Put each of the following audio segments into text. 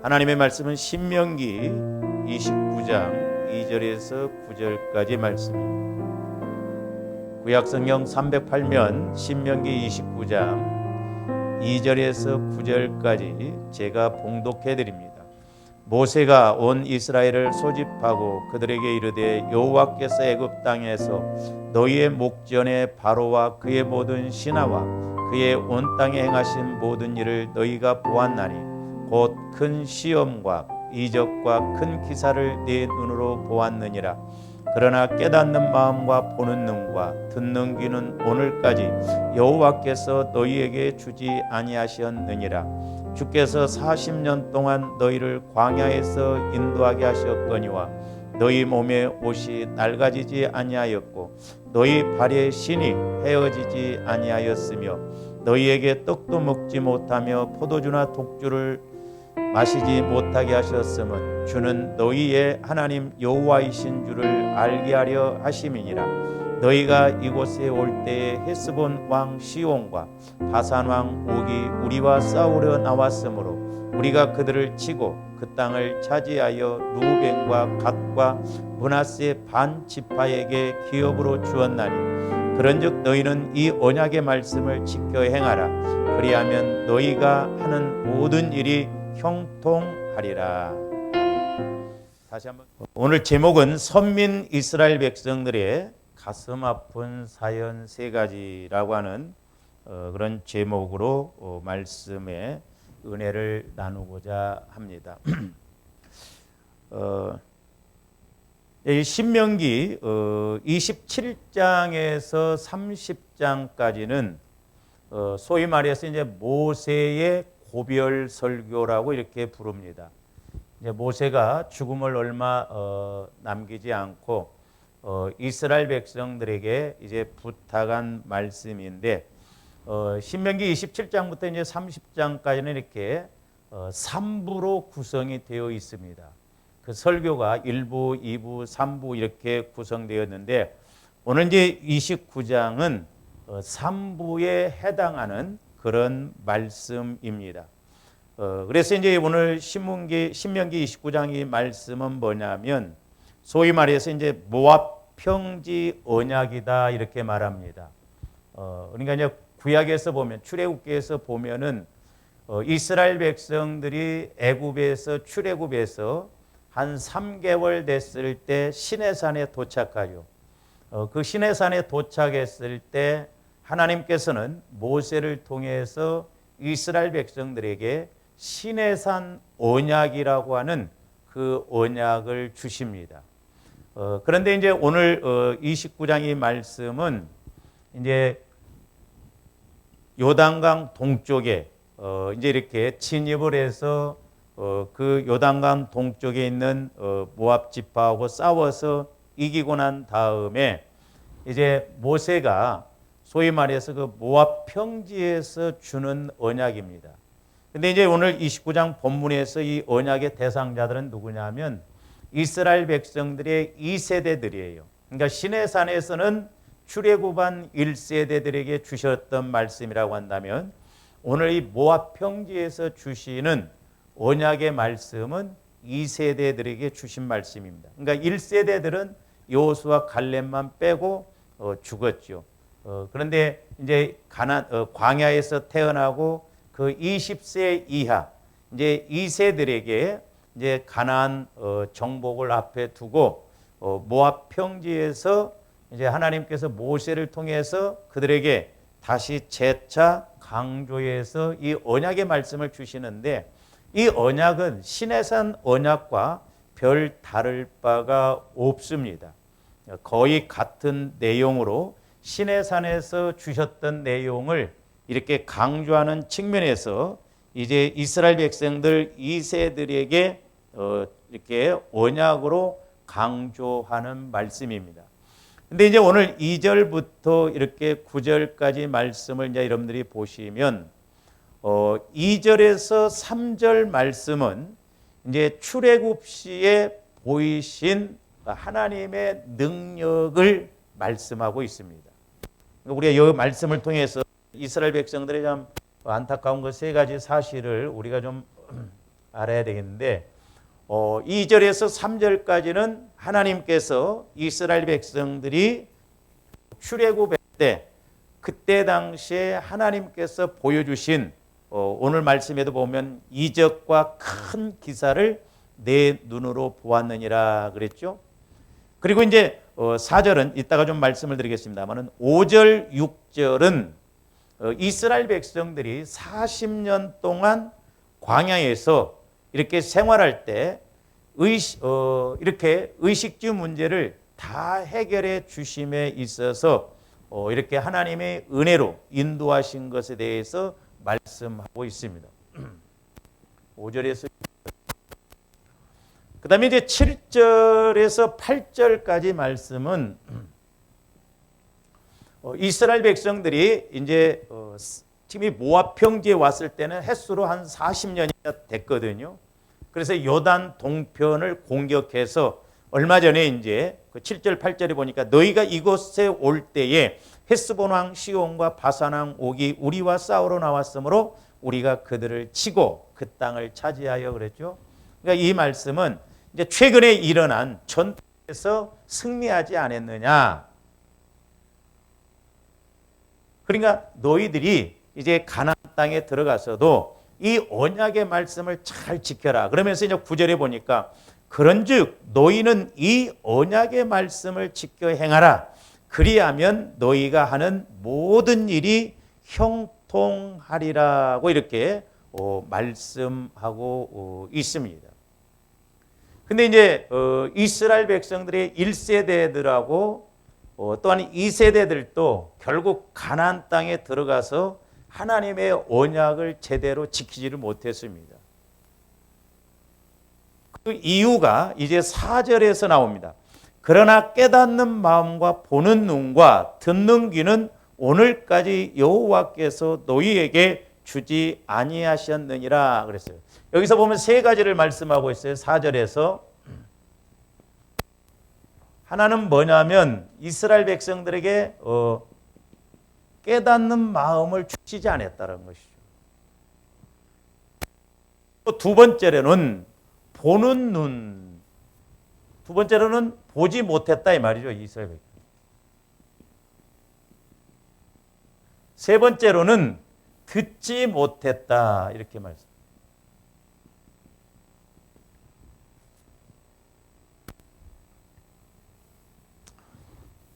하나님의 말씀은 신명기 29장 2절에서 9절까지 말씀입니다. 구약성경 308면 신명기 29장 2절에서 9절까지 제가 봉독해 드립니다. 모세가 온 이스라엘을 소집하고 그들에게 이르되 여호와께서 애굽 땅에서 너희의 목전에 바로와 그의 모든 신하와 그의 온 땅에 행하신 모든 일을 너희가 보았나니 곧 큰 시험과 이적과 큰 기사를 네 눈으로 보았느니라. 그러나 깨닫는 마음과 보는 눈과 듣는 귀는 오늘까지 여호와께서 너희에게 주지 아니하셨느니라. 주께서 40년 동안 너희를 광야에서 인도하게 하셨거니와 너희 몸에 옷이 낡아지지 아니하였고 너희 발의 신이 헤어지지 아니하였으며 너희에게 떡도 먹지 못하며 포도주나 독주를 마시지 못하게 하셨음은 주는 너희의 하나님 여호와이신 줄을 알게 하려 하심이니라. 너희가 이곳에 올 때에 헤스본 왕 시온과 바산 왕 옥이 우리와 싸우려 나왔으므로 우리가 그들을 치고 그 땅을 차지하여 루벤과 갓과 므낫세 반 지파에게 기업으로 주었나니 그런즉 너희는 이 언약의 말씀을 지켜 행하라. 그리하면 너희가 하는 모든 일이 형통하리라. 다시 한번. 오늘 제목은 선민 이스라엘 백성들의 가슴 아픈 사연 세 가지라고 하는 그런 제목으로 말씀의 은혜를 나누고자 합니다. 이 신명기 27장에서 30장까지는 소위 말해서 이제 모세의 고별 설교라고 이렇게 부릅니다. 이제 모세가 죽음을 얼마 남기지 않고 이스라엘 백성들에게 이제 부탁한 말씀인데 신명기 27장부터 이제 30장까지는 이렇게 3부로 구성이 되어 있습니다. 그 설교가 1부, 2부, 3부 이렇게 구성되었는데 오늘 이제 29장은 3부에 해당하는 그런 말씀입니다. 그래서 이제 오늘 신명기 29장 이 말씀은 뭐냐면 소위 말해서 이제 모압 평지 언약이다 이렇게 말합니다. 그러니까 이제 구약에서 보면 출애굽기에서 보면은 이스라엘 백성들이 애굽에서 출애굽에서 한 3개월 됐을 때 시내산에 도착하죠. 그 시내산에 도착했을 때 하나님께서는 모세를 통해서 이스라엘 백성들에게 시내산 언약이라고 하는 그 언약을 주십니다. 그런데 이제 오늘 29장 이 말씀은 이제 요단강 동쪽에 이제 이렇게 진입을 해서 그 요단강 동쪽에 있는 모압 지파하고 싸워서 이기고 난 다음에 이제 모세가 소위 말해서 그 모압 평지에서 주는 언약입니다. 근데 이제 오늘 29장 본문에서 이 언약의 대상자들은 누구냐면 이스라엘 백성들의 2세대들이에요. 그러니까 시내산에서는 출애굽한 1세대들에게 주셨던 말씀이라고 한다면 오늘 이 모압 평지에서 주시는 언약의 말씀은 2세대들에게 주신 말씀입니다. 그러니까 1세대들은 여호수아 갈렙만 빼고 죽었죠. 그런데 이제 광야에서 태어나고 그 20세 이하 이제 2세들에게 이제 가나안 정복을 앞에 두고 모압 평지에서 이제 하나님께서 모세를 통해서 그들에게 다시 재차 강조해서 이 언약의 말씀을 주시는데 이 언약은 시내산 언약과 별 다를 바가 없습니다. 거의 같은 내용으로 시내산에서 주셨던 내용을 이렇게 강조하는 측면에서 이제 이스라엘 백성들 2세들에게 이렇게 언약으로 강조하는 말씀입니다. 근데 이제 오늘 2절부터 이렇게 9절까지 말씀을 이제 여러분들이 보시면 2절에서 3절 말씀은 이제 출애굽 시에 보이신 하나님의 능력을 말씀하고 있습니다. 우리가 이 말씀을 통해서 이스라엘 백성들의 참 안타까운 그 세 가지 사실을 우리가 좀 알아야 되겠는데 2절에서 3절까지는 하나님께서 이스라엘 백성들이 출애굽할 때 그때 당시에 하나님께서 보여주신 오늘 말씀에도 보면 이적과 큰 기사를 내 눈으로 보았느니라 그랬죠. 그리고 이제 4절은 이따가 좀 말씀을 드리겠습니다만 5절, 6절은 이스라엘 백성들이 40년 동안 광야에서 이렇게 생활할 때 이렇게 의식주 문제를 다 해결해 주심에 있어서 이렇게 하나님의 은혜로 인도하신 것에 대해서 말씀하고 있습니다. 5절에서 그 다음에 이제 7절에서 8절까지 말씀은 이스라엘 백성들이 이제 지금 이 모압 평지에 왔을 때는 햇수로 한 40년이 됐거든요. 그래서 요단 동편을 공격해서 얼마 전에 이제 그 7절 8절에 보니까 너희가 이곳에 올 때에 헤스본 왕 시온과 바산 왕 옥이 우리와 싸우러 나왔으므로 우리가 그들을 치고 그 땅을 차지하여 그랬죠. 그러니까 이 말씀은 이제 최근에 일어난 전투에서 승리하지 않았느냐. 그러니까 너희들이 이제 가나안 땅에 들어가서도 이 언약의 말씀을 잘 지켜라. 그러면서 이제 9절에 보니까 그런즉 너희는 이 언약의 말씀을 지켜 행하라. 그리하면 너희가 하는 모든 일이 형통하리라고 이렇게 말씀하고 있습니다. 근데 이제 이스라엘 백성들의 1세대들하고 또한 2세대들도 결국 가나안 땅에 들어가서 하나님의 언약을 제대로 지키지를 못했습니다. 그 이유가 이제 4절에서 나옵니다. 그러나 깨닫는 마음과 보는 눈과 듣는 귀는 오늘까지 여호와께서 너희에게 주지 아니하셨느니라 그랬어요. 여기서 보면 세 가지를 말씀하고 있어요. 4절에서 하나는 뭐냐면 이스라엘 백성들에게 깨닫는 마음을 주시지 않았다는 것이죠. 또 두 번째로는 보는 눈, 두 번째로는 보지 못했다 이 말이죠. 이스라엘 백성. 세 번째로는 듣지 못했다 이렇게 말씀.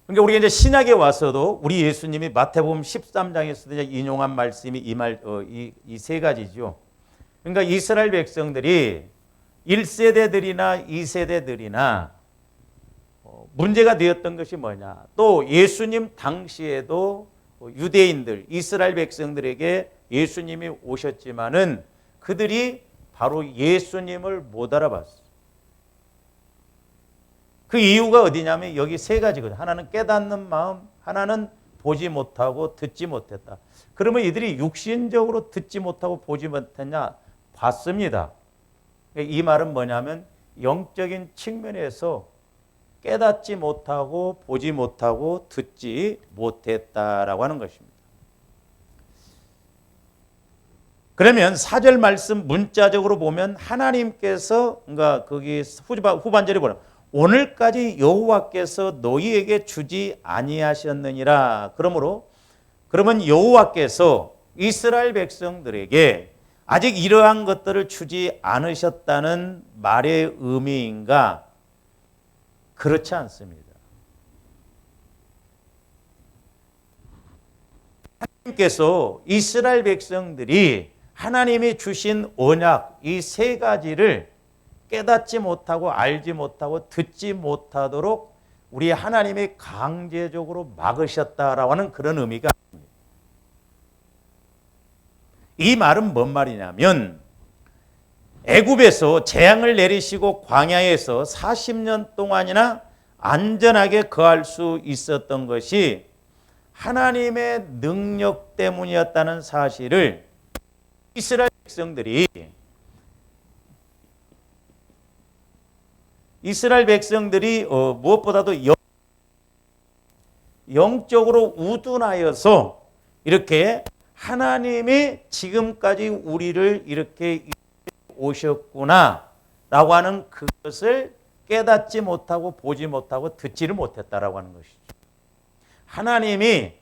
그러니까 우리가 이제 신약에 와서도 우리 예수님이 마태복음 13장에서도 인용한 말씀이 이 세 가지죠. 그러니까 이스라엘 백성들이 1세대들이나 2세대들이나 문제가 되었던 것이 뭐냐. 또 예수님 당시에도 유대인들, 이스라엘 백성들에게 예수님이 오셨지만은 그들이 바로 예수님을 못 알아봤어요. 그 이유가 어디냐면 여기 세 가지거든요. 하나는 깨닫는 마음, 하나는 보지 못하고 듣지 못했다. 그러면 이들이 육신적으로 듣지 못하고 보지 못했냐? 봤습니다. 이 말은 뭐냐면 영적인 측면에서 깨닫지 못하고 보지 못하고 듣지 못했다라고 하는 것입니다. 그러면 4절 말씀 문자적으로 보면 하나님께서 그러니까 거기 후반절에 보면 오늘까지 여호와께서 너희에게 주지 아니하셨느니라. 그러면 여호와께서 이스라엘 백성들에게 아직 이러한 것들을 주지 않으셨다는 말의 의미인가? 그렇지 않습니다. 하나님께서 이스라엘 백성들이 하나님이 주신 언약 이 세 가지를 깨닫지 못하고 알지 못하고 듣지 못하도록 우리 하나님이 강제적으로 막으셨다라고 하는 그런 의미가 아닙니다. 이 말은 뭔 말이냐면 애굽에서 재앙을 내리시고 광야에서 40년 동안이나 안전하게 거할 수 있었던 것이 하나님의 능력 때문이었다는 사실을 이스라엘 백성들이 무엇보다도 영적으로 우둔하여서 이렇게 하나님이 지금까지 우리를 이렇게 오셨구나 라고 하는 그것을 깨닫지 못하고 보지 못하고 듣지를 못했다라고 하는 것이죠. 하나님이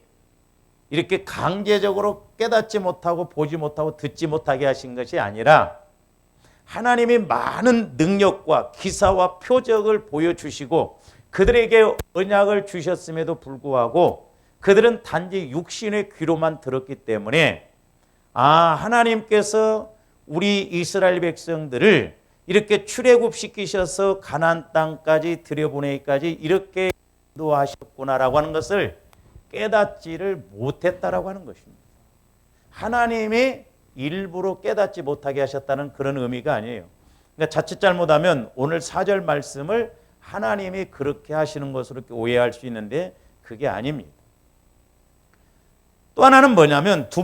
이렇게 강제적으로 깨닫지 못하고 보지 못하고 듣지 못하게 하신 것이 아니라 하나님이 많은 능력과 기사와 표적을 보여주시고 그들에게 언약을 주셨음에도 불구하고 그들은 단지 육신의 귀로만 들었기 때문에 하나님께서 우리 이스라엘 백성들을 이렇게 출애굽시키셔서 가나안 땅까지 들여보내기까지 이렇게 인도하셨구나라고 하는 것을 깨닫지를 못했다라고 하는 것입니다. 하나님이 일부러 깨닫지 못하게 하셨다는 그런 의미가 아니에요. 그러니까 자칫 잘못하면 오늘 4절 말씀을 하나님이 그렇게 하시는 것으로 이렇게 오해할 수 있는데 그게 아닙니다. 또 하나는 뭐냐면 두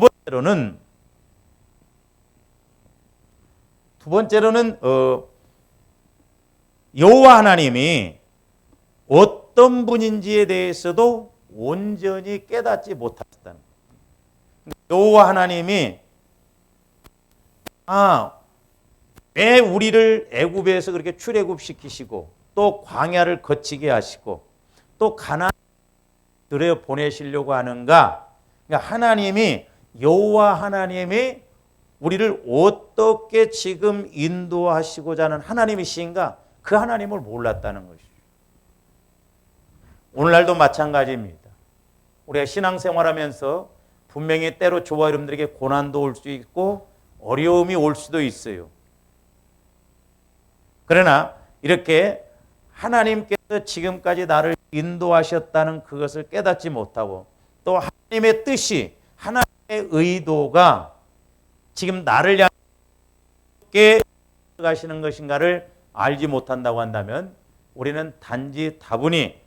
번째로는 여호와 하나님이 어떤 분인지에 대해서도 온전히 깨닫지 못하셨다는 거예요. 여호와 하나님이 왜 우리를 애굽에서 그렇게 출애굽시키시고 또 광야를 거치게 하시고 또 가나안 들여 보내시려고 하는가? 그러니까 여호와 하나님이 우리를 어떻게 지금 인도하시고자 하는 하나님이신가? 그 하나님을 몰랐다는 것이죠. 오늘날도 마찬가지입니다. 우리가 신앙생활하면서 분명히 때로 저와 여러분들에게 고난도 올 수 있고 어려움이 올 수도 있어요. 그러나 이렇게 하나님께서 지금까지 나를 인도하셨다는 그것을 깨닫지 못하고 또 하나님의 뜻이 하나님의 의도가 지금 나를 향해 가시는 것인가를 알지 못한다고 한다면 우리는 단지 다분히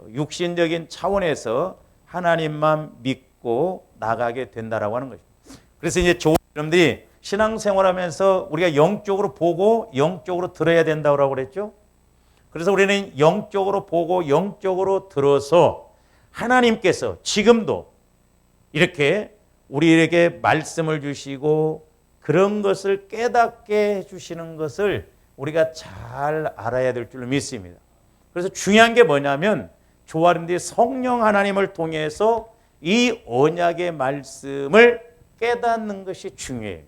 육신적인 차원에서 하나님만 믿고 나가게 된다라고 하는 것입니다. 그래서 이제 좋은 여러분들이 신앙생활하면서 우리가 영적으로 보고 영적으로 들어야 된다고 그랬죠. 그래서 우리는 영적으로 보고 영적으로 들어서 하나님께서 지금도 이렇게 우리에게 말씀을 주시고 그런 것을 깨닫게 해주시는 것을 우리가 잘 알아야 될 줄로 믿습니다. 그래서 중요한 게 뭐냐면 저와 여러분들이 성령 하나님을 통해서 이 언약의 말씀을 깨닫는 것이 중요해요.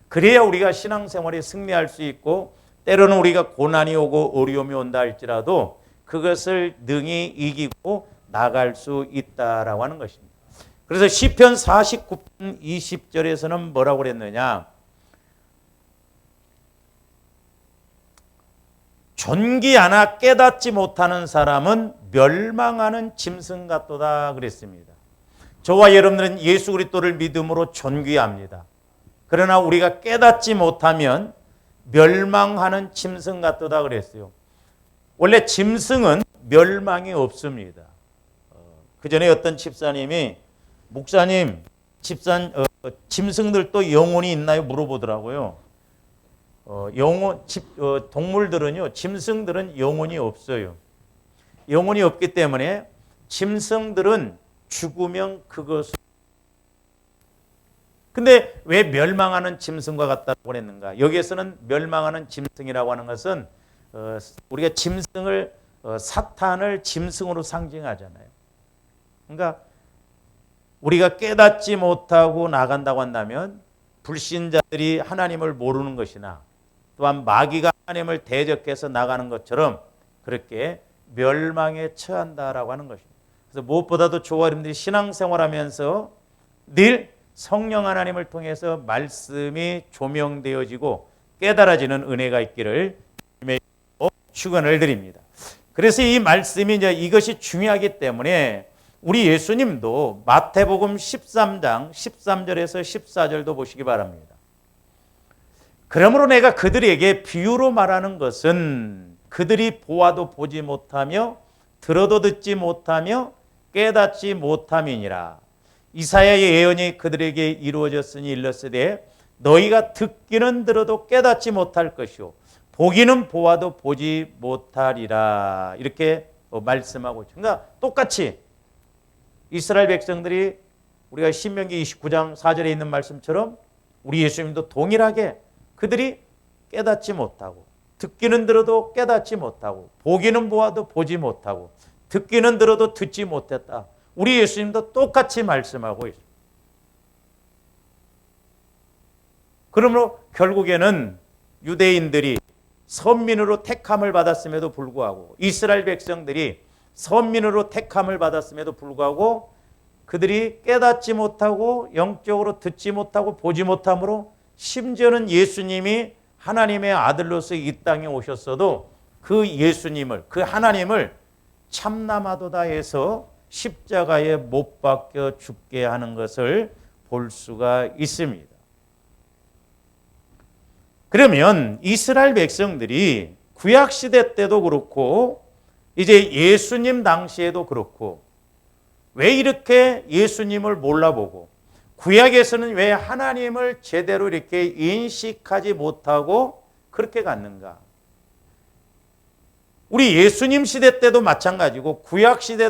그래야 우리가 신앙생활에 승리할 수 있고 때로는 우리가 고난이 오고 어려움이 온다 할지라도 그것을 능히 이기고 나갈 수 있다라고 하는 것입니다. 그래서 시편 49편 20절에서는 뭐라고 그랬느냐? 존귀 하나 깨닫지 못하는 사람은 멸망하는 짐승 같도다 그랬습니다. 저와 여러분들은 예수 그리스도를 믿음으로 존귀합니다. 그러나 우리가 깨닫지 못하면 멸망하는 짐승 같도다 그랬어요. 원래 짐승은 멸망이 없습니다. 그 전에 어떤 집사님이 목사님, 짐승들도 영혼이 있나요? 물어보더라고요. 동물들은요, 짐승들은 영혼이 없어요. 영혼이 없기 때문에 짐승들은 죽으면 그것을. 근데 왜 멸망하는 짐승과 같다고 했는가? 여기에서는 멸망하는 짐승이라고 하는 것은 우리가 짐승을 사탄을 짐승으로 상징하잖아요. 그러니까 우리가 깨닫지 못하고 나간다고 한다면 불신자들이 하나님을 모르는 것이나 또한 마귀가 하나님을 대적해서 나가는 것처럼 그렇게 멸망에 처한다라고 하는 것입니다. 그래서 무엇보다도 저와 여러분들이 신앙생활하면서 늘 성령 하나님을 통해서 말씀이 조명되어지고 깨달아지는 은혜가 있기를 축원을 드립니다. 그래서 이 말씀이 이것이 중요하기 때문에 우리 예수님도 마태복음 13장 13절에서 14절도 보시기 바랍니다. 그러므로 내가 그들에게 비유로 말하는 것은 그들이 보아도 보지 못하며 들어도 듣지 못하며 깨닫지 못함이니라. 이사야의 예언이 그들에게 이루어졌으니 일렀으되 너희가 듣기는 들어도 깨닫지 못할 것이요 보기는 보아도 보지 못하리라. 이렇게 말씀하고 있죠. 그러니까 똑같이 이스라엘 백성들이 우리가 신명기 29장 4절에 있는 말씀처럼 우리 예수님도 동일하게 그들이 깨닫지 못하고 듣기는 들어도 깨닫지 못하고 보기는 보아도 보지 못하고 듣기는 들어도 듣지 못했다. 우리 예수님도 똑같이 말씀하고 있습니다. 그러므로 결국에는 유대인들이 선민으로 택함을 받았음에도 불구하고 이스라엘 백성들이 선민으로 택함을 받았음에도 불구하고 그들이 깨닫지 못하고 영적으로 듣지 못하고 보지 못함으로 심지어는 예수님이 하나님의 아들로서 이 땅에 오셨어도 그 예수님을, 그 하나님을 참남하도다 해서 십자가에 못 박혀 죽게 하는 것을 볼 수가 있습니다. 그러면 이스라엘 백성들이 구약시대 때도 그렇고 이제 예수님 당시에도 그렇고 왜 이렇게 예수님을 몰라보고 구약에서는 왜 하나님을 제대로 이렇게 인식하지 못하고 그렇게 갔는가? 우리 예수님 시대 때도 마찬가지고 구약 시대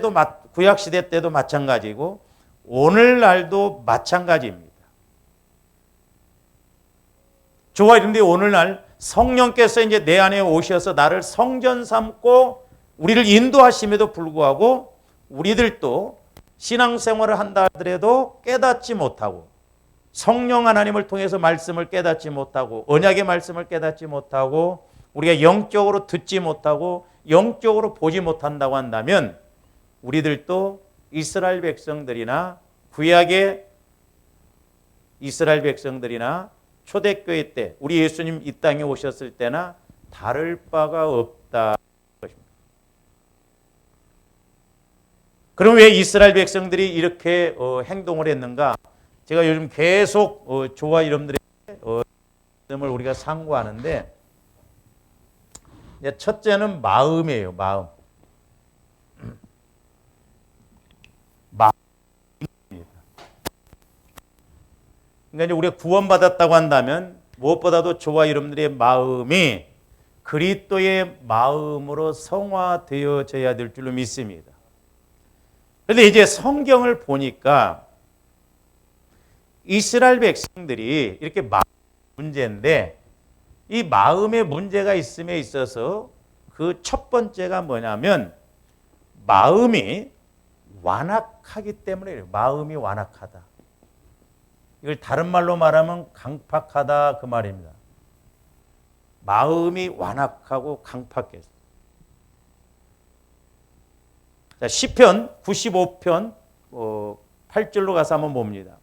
때도 마찬가지고 오늘날도 마찬가지입니다. 저와 여러분들이 오늘날 성령께서 이제 내 안에 오셔서 나를 성전 삼고 우리를 인도하심에도 불구하고 우리들도 신앙생활을 한다 하더라도 깨닫지 못하고 성령 하나님을 통해서 말씀을 깨닫지 못하고 언약의 말씀을 깨닫지 못하고 우리가 영적으로 듣지 못하고 영적으로 보지 못한다고 한다면 우리들도 이스라엘 백성들이나 구약의 이스라엘 백성들이나 초대교회 때 우리 예수님 이 땅에 오셨을 때나 다를 바가 없다. 그럼 왜 이스라엘 백성들이 이렇게 행동을 했는가? 제가 요즘 계속 저와 여러분들의 말씀을 우리가 상고하는데 첫째는 마음이에요. 마음. 마음입니다. 그러니까 이제 우리가 구원받았다고 한다면 무엇보다도 저와 여러분들의 마음이 그리스도의 마음으로 성화되어져야 될 줄로 믿습니다. 그런데 이제 성경을 보니까 이스라엘 백성들이 이렇게 마음 문제인데 이 마음의 문제가 있음에 있어서 그 첫 번째가 뭐냐면 마음이 완악하기 때문에 마음이 완악하다. 이걸 다른 말로 말하면 강팍하다 그 말입니다. 마음이 완악하고 강팍했어. 자, 시편 95편 8절로 가서 한번 봅니다.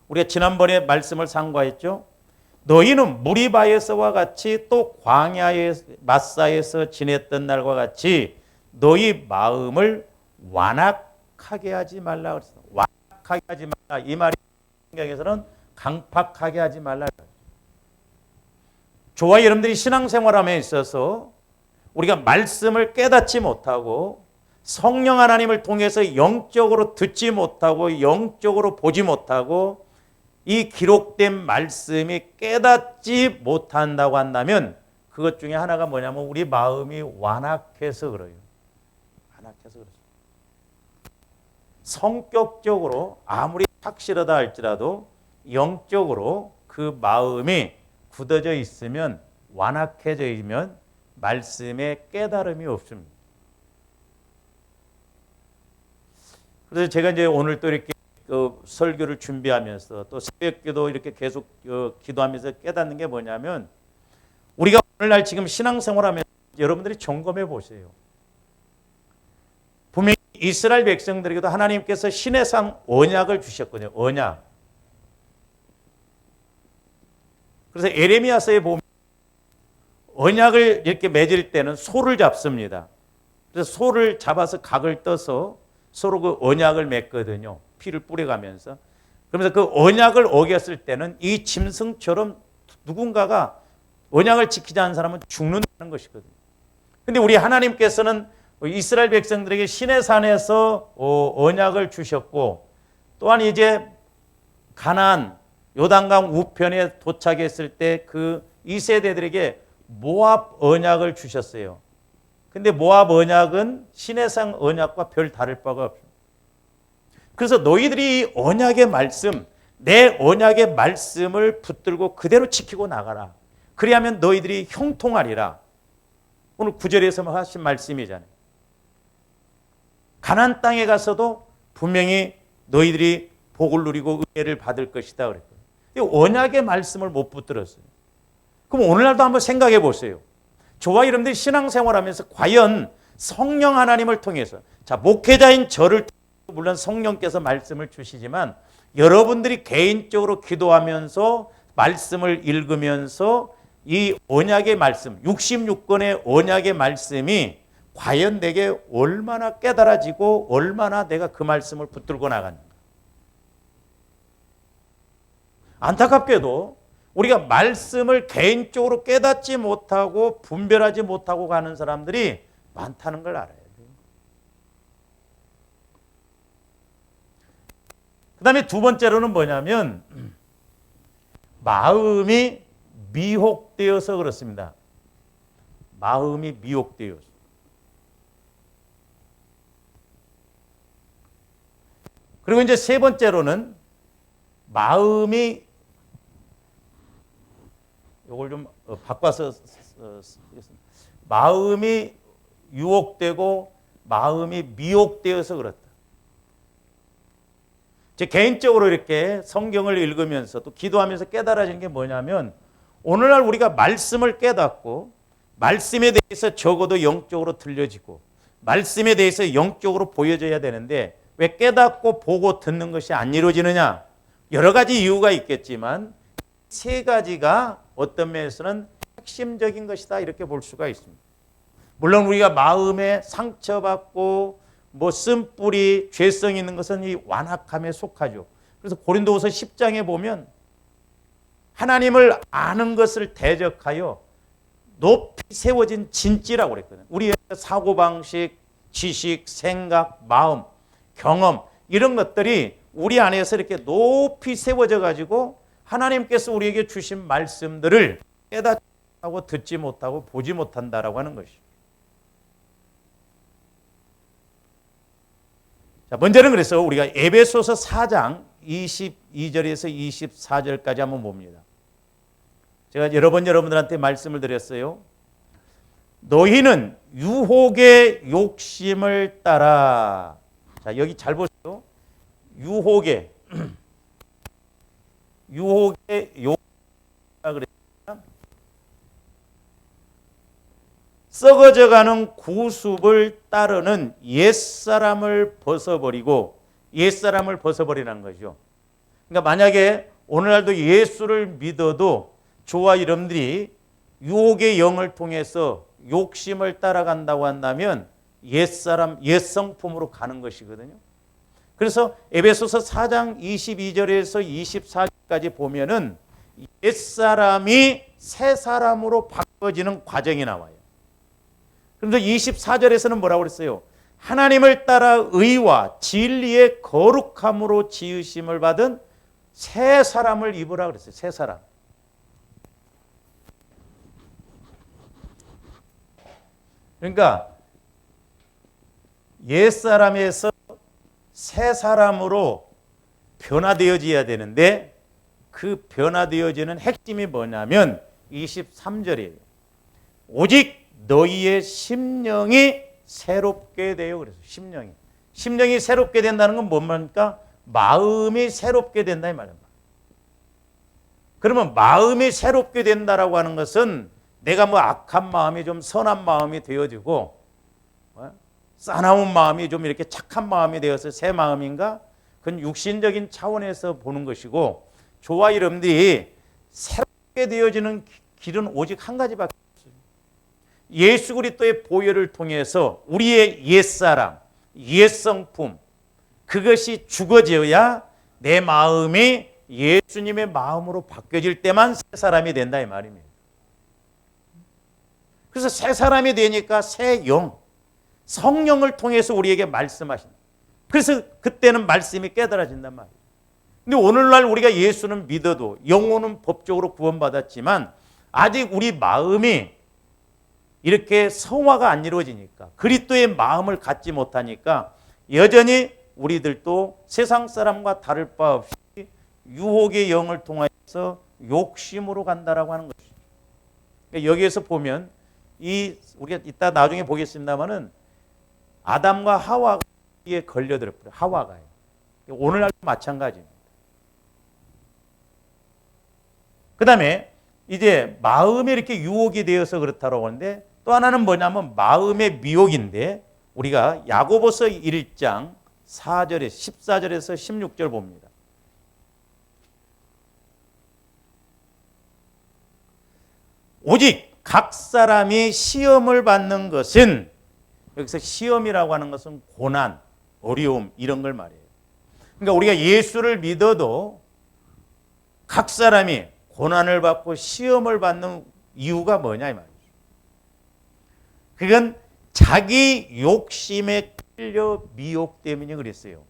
우리가 지난번에 말씀을 상고했죠. 너희는 무리바에서와 같이 또 광야의 마사에서 지냈던 날과 같이 너희 마음을 완악하게 하지 말라 그랬어. 완악하게 하지 말라. 이 말이 성경에서는 강팍하게 하지 말라. 저와 여러분들이 신앙생활함에 있어서 우리가 말씀을 깨닫지 못하고 성령 하나님을 통해서 영적으로 듣지 못하고 영적으로 보지 못하고 이 기록된 말씀이 깨닫지 못한다고 한다면 그것 중에 하나가 뭐냐면 우리 마음이 완악해서 그래요. 완악해서 그렇습니다. 성격적으로 아무리 확실하다 할지라도 영적으로 그 마음이 굳어져 있으면 완악해져 있으면 말씀에 깨달음이 없습니다. 그래서 제가 이제 오늘 또 이렇게 설교를 준비하면서 또 새벽기도 이렇게 계속 기도하면서 깨닫는 게 뭐냐면 우리가 오늘날 지금 신앙생활하면서 여러분들이 점검해 보세요. 분명히 이스라엘 백성들에게도 하나님께서 신의 상 언약을 주셨거든요. 언약. 그래서 에레미야서에 보면 언약을 이렇게 맺을 때는 소를 잡습니다. 그래서 소를 잡아서 각을 떠서 서로 그 언약을 맺거든요. 피를 뿌려가면서. 그러면서 그 언약을 어겼을 때는 이 짐승처럼 누군가가 언약을 지키지 않은 사람은 죽는다는 것이거든요. 그런데 우리 하나님께서는 이스라엘 백성들에게 시내산에서 언약을 주셨고 또한 이제 가나안 요단강 우편에 도착했을 때 그 2세대들에게 모압 언약을 주셨어요. 근데 모압 언약은 시내산 언약과 별 다를 바가 없습니다. 그래서 너희들이 언약의 말씀, 내 언약의 말씀을 붙들고 그대로 지키고 나가라. 그리하면 너희들이 형통하리라. 오늘 9절에서 하신 말씀이잖아요. 가나안 땅에 가서도 분명히 너희들이 복을 누리고 은혜를 받을 것이다 그랬거든요. 언약의 말씀을 못 붙들었어요. 그럼 오늘날도 한번 생각해 보세요. 저와 여러분들이 신앙생활하면서 과연 성령 하나님을 통해서, 자, 목회자인 저를 통해서 물론 성령께서 말씀을 주시지만 여러분들이 개인적으로 기도하면서 말씀을 읽으면서 이 언약의 말씀, 66권의 언약의 말씀이 과연 내게 얼마나 깨달아지고 얼마나 내가 그 말씀을 붙들고 나갔는가. 안타깝게도 우리가 말씀을 개인적으로 깨닫지 못하고 분별하지 못하고 가는 사람들이 많다는 걸 알아야 돼요. 그 다음에 두 번째로는 뭐냐면 마음이 미혹되어서 그렇습니다. 마음이 미혹되어서. 그리고 이제 세 번째로는 마음이, 이걸 좀 바꿔서 쓰겠습니다. 마음이 유혹되고 마음이 미혹되어서 그렇다. 제 개인적으로 이렇게 성경을 읽으면서 또 기도하면서 깨달아지는 게 뭐냐면 오늘날 우리가 말씀을 깨닫고 말씀에 대해서 적어도 영적으로 들려지고 말씀에 대해서 영적으로 보여져야 되는데 왜 깨닫고 보고 듣는 것이 안 이루어지느냐? 여러 가지 이유가 있겠지만 세 가지가 어떤 면에서는 핵심적인 것이다 이렇게 볼 수가 있습니다. 물론 우리가 마음에 상처받고 뭐 쓴뿌리 죄성 있는 것은 이 완악함에 속하죠. 그래서 고린도후서 10장에 보면 하나님을 아는 것을 대적하여 높이 세워진 진지라고 그랬거든요. 우리의 사고방식, 지식, 생각, 마음, 경험 이런 것들이 우리 안에서 이렇게 높이 세워져 가지고 하나님께서 우리에게 주신 말씀들을 깨닫지 못하고 듣지 못하고 보지 못한다라고 하는 것이죠. 자, 먼저는 그래서 우리가 에베소서 4장 22절에서 24절까지 한번 봅니다. 제가 여러 번 여러분들한테 말씀을 드렸어요. 너희는 유혹의 욕심을 따라. 자, 여기 잘 보세요. 유혹의 욕심이라 그랬습니다. 썩어져가는 구습을 따르는 옛사람을 벗어버리고, 옛사람을 벗어버리라는 거죠. 그러니까 만약에 오늘날도 예수를 믿어도 저와 여러분들이 유혹의 영을 통해서 욕심을 따라간다고 한다면 옛사람, 옛성품으로 가는 것이거든요. 그래서 에베소서 4장 22절에서 24절까지 보면은 옛사람이 새 사람으로 바꿔지는 과정이 나와요. 그런데 24절에서는 뭐라고 그랬어요? 하나님을 따라 의와 진리의 거룩함으로 지으심을 받은 새 사람을 입으라 그랬어요. 새 사람. 그러니까 옛사람에서 새 사람으로 변화되어져야 되는데 그 변화되어지는 핵심이 뭐냐면 23절이에요. 오직 너희의 심령이 새롭게 되어. 그래서 심령이 새롭게 된다는 건 뭡니까? 마음이 새롭게 된다 이 말입니다. 그러면 마음이 새롭게 된다라고 하는 것은 내가 뭐 악한 마음이 좀 선한 마음이 되어지고 싸나운 마음이 좀 이렇게 착한 마음이 되어서 새 마음인가? 그건 육신적인 차원에서 보는 것이고, 저와 여러분들이 새롭게 되어지는 길은 오직 한 가지밖에 없어요. 예수 그리스도의 보혈을 통해서 우리의 옛사람, 옛성품, 그것이 죽어져야 내 마음이 예수님의 마음으로 바뀌어질 때만 새 사람이 된다 이 말입니다. 그래서 새 사람이 되니까 새 영, 성령을 통해서 우리에게 말씀하신다. 그래서 그때는 말씀이 깨달아진단 말이에요. 근데 오늘날 우리가 예수는 믿어도 영혼은 법적으로 구원받았지만 아직 우리 마음이 이렇게 성화가 안 이루어지니까, 그리스도의 마음을 갖지 못하니까 여전히 우리들도 세상 사람과 다를 바 없이 유혹의 영을 통해서 욕심으로 간다라고 하는 것이죠. 그러니까 여기에서 보면 우리가 이따 나중에 보겠습니다만은 아담과 하와가 이에 걸려들었어요. 하와가요. 오늘날도 마찬가지입니다. 그 다음에 이제 마음에 이렇게 유혹이 되어서 그렇다고 하는데 또 하나는 뭐냐면 마음의 미혹인데 우리가 야고보서 1장 4절에 14절에서 16절 봅니다. 오직 각 사람이 시험을 받는 것은 여기서 시험이라고 하는 것은 고난, 어려움 이런 걸 말해요. 그러니까 우리가 예수를 믿어도 각 사람이 고난을 받고 시험을 받는 이유가 뭐냐 이 말이죠. 그건 자기 욕심에 끌려 미혹 때문에 그랬어요.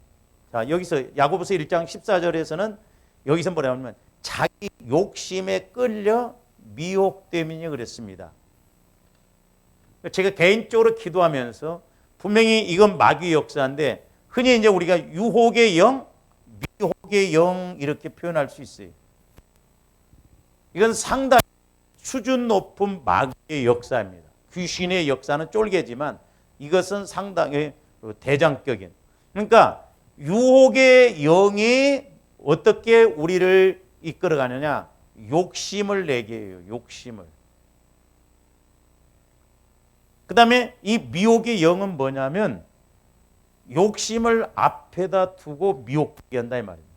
자, 여기서 야고보서 1장 14절에서는 여기서 뭐라냐면 자기 욕심에 끌려 미혹 때문에 그랬습니다. 제가 개인적으로 기도하면서 분명히 이건 마귀의 역사인데 흔히 이제 우리가 유혹의 영, 미혹의 영 이렇게 표현할 수 있어요. 이건 상당히 수준 높은 마귀의 역사입니다. 귀신의 역사는 쫄개지만 이것은 상당히 대장격인. 그러니까 유혹의 영이 어떻게 우리를 이끌어가느냐? 욕심을 내게 해요. 욕심을. 그 다음에 이 미혹의 영은 뭐냐면 욕심을 앞에다 두고 미혹하게 한다 이 말입니다.